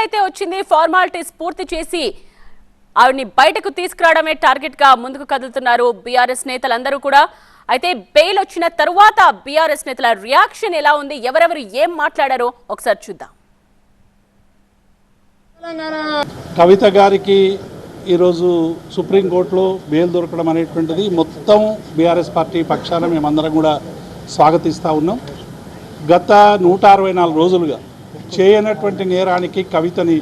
అయితే వచ్చింది. ఫార్మాలిటీస్ పూర్తి చేసి ఆవిడ్ని బయటకు తీసుకురావడమే టార్గెట్ గా ముందుకు కదులుతున్నారు బీఆర్ఎస్ నేతలందరూ కూడా. అయితే బెయిల్ వచ్చిన తరువాత బీఆర్ఎస్ నేతల రియాక్షన్ ఎలా ఉంది, ఎవరెవరు ఏం మాట్లాడారో ఒకసారి చూద్దాం. కవిత గారికి ఈరోజు సుప్రీంకోర్టులో బెయిల్ దొరకడం అనేటువంటిది మొత్తం బీఆర్ఎస్ పార్టీ పక్షాన మేమందరం కూడా స్వాగతిస్తూ ఉన్నాం. గత 164 రోజులుగా చేయనటువంటి నేరానికి కవితని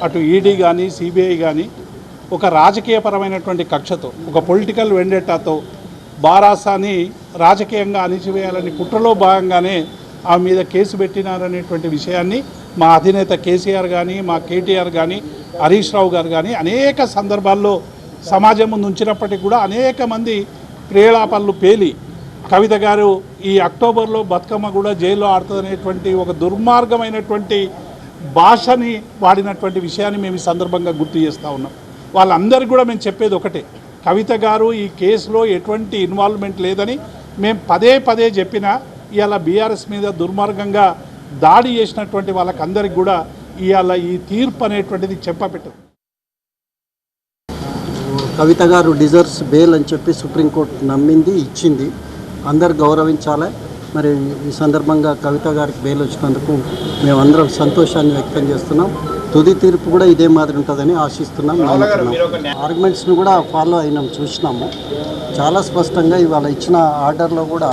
అటు ఈడీ కానీ సిబిఐ కానీ ఒక రాజకీయపరమైనటువంటి కక్షతో, ఒక పొలిటికల్ వెండెటాతో బారాసాని రాజకీయంగా అణిచివేయాలని కుట్రలో భాగంగానే ఆమె మీద కేసు పెట్టినారనేటువంటి విషయాన్ని మా అధినేత కేసీఆర్ కానీ, మా కేటీఆర్ కానీ, హరీష్ రావు గారు కానీ అనేక సందర్భాల్లో సమాజం ముందు ఉంచినప్పటికీ కూడా అనేక మంది ప్రేలాపనలు పేలి కవిత గారు ఈ అక్టోబర్లో బతుకమ్మ కూడా జైల్లో ఆడుతుందనేటువంటి ఒక దుర్మార్గమైనటువంటి భాషని వాడినటువంటి విషయాన్ని మేము ఈ సందర్భంగా గుర్తు చేస్తూ ఉన్నాం. వాళ్ళందరికీ కూడా మేము చెప్పేది ఒకటే, కవిత గారు ఈ కేసులో ఎటువంటి ఇన్వాల్వ్మెంట్ లేదని మేము పదే పదే చెప్పినా ఇవాళ బీఆర్ఎస్ మీద దుర్మార్గంగా దాడి చేసినటువంటి వాళ్ళకందరికీ కూడా ఇవాళ ఈ తీర్పు అనేటువంటిది చెప్పపెట్టదు. కవిత గారు డిజర్వ్స్ బెయిల్ అని చెప్పి సుప్రీంకోర్టు నమ్మింది, ఇచ్చింది. అందరు గౌరవించాలి. మరి ఈ సందర్భంగా కవిత గారికి బెయిల్ వచ్చినందుకు మేమందరం సంతోషాన్ని వ్యక్తం చేస్తున్నాం. తుది తీర్పు కూడా ఇదే మాదిరి ఉంటుందని ఆశిస్తున్నాం. ఆర్గ్యుమెంట్స్ని కూడా ఫాలో అయినాం, చూసినాము. చాలా స్పష్టంగా ఇవాళ ఇచ్చిన ఆర్డర్లో కూడా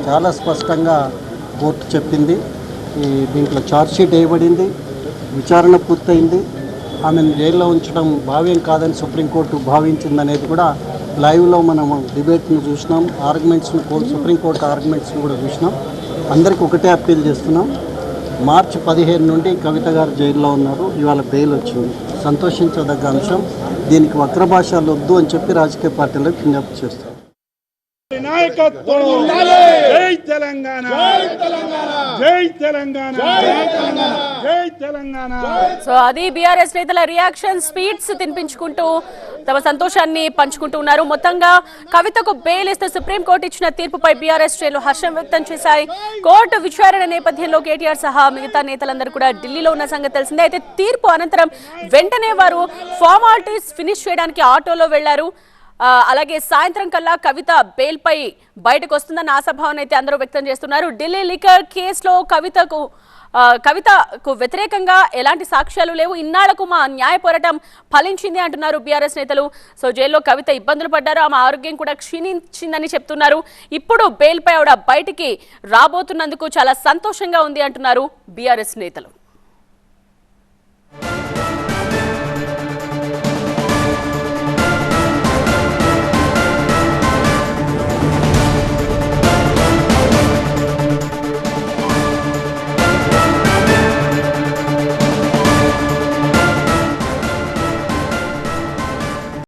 చాలా స్పష్టంగా కోర్టు చెప్పింది. దీంట్లో ఛార్జ్షీట్ వేయబడింది, విచారణ పూర్తయింది. ఆమెను జైల్లో ఉంచడం భావ్యం కాదని సుప్రీంకోర్టు భావించిందనేది కూడా లైవ్లో మనం డిబేట్ను చూసినాం. ఆర్గ్యుమెంట్స్ను సుప్రీంకోర్టు ఆర్గ్యుమెంట్స్ను కూడా చూసినాం. అందరికీ ఒకటే అప్పీల్ చేస్తున్నాం, మార్చి 15 నుండి కవిత గారు జైల్లో ఉన్నారు. ఇవాళ బెయిల్ వచ్చింది, సంతోషించదగ్గ అంశం. దీనికి వక్ర భాషలు వద్దు అని చెప్పి రాజకీయ పార్టీలకు విజ్ఞప్తి చేస్తాం. జై తెలంగాణ, జై తెలంగాణ, జై తెలంగాణ. సో అది బీఆర్ఎస్ నేతల రియాక్షన్. స్వీట్స్ తినిపించుకుంటూ తమ సంతోషాన్ని పంచుకుంటూ ఉన్నారు. మొత్తంగా కవితకు బెయిల్ ఇస్తూ సుప్రీంకోర్టు ఇచ్చిన తీర్పుపై బీఆర్ఎస్ శ్రేణులు హర్షం వ్యక్తం చేశాయి. కోర్టు విచారణ నేపథ్యంలో కేటీఆర్ సహా మిగతా నేతలందరూ కూడా ఢిల్లీలో ఉన్న సంగతి తెలిసిందే. అయితే తీర్పు అనంతరం వెంటనే వారు ఫార్మాలిటీస్ ఫినిష్ చేయడానికి ఆటోలో వెళ్లారు. అలాగే సాయంత్రం కల్లా కవిత బెయిల్ పై బయటకు వస్తుందన్న ఆశాభావం అయితే అందరూ వ్యక్తం చేస్తున్నారు. ఢిల్లీ లిక్కర్ కేసులో కవితకు వ్యతిరేకంగా ఎలాంటి సాక్ష్యాలు లేవు, ఇన్నాళ్లకు మా న్యాయ పోరాటం ఫలించింది అంటున్నారు బీఆర్ఎస్ నేతలు. సో జైల్లో కవిత ఇబ్బందులు పడ్డారు, ఆమె ఆరోగ్యం కూడా క్షీణించిందని చెప్తున్నారు. ఇప్పుడు బెయిల్ పై ఆవిడ బయటికి రాబోతున్నందుకు చాలా సంతోషంగా ఉంది అంటున్నారు బీఆర్ఎస్ నేతలు.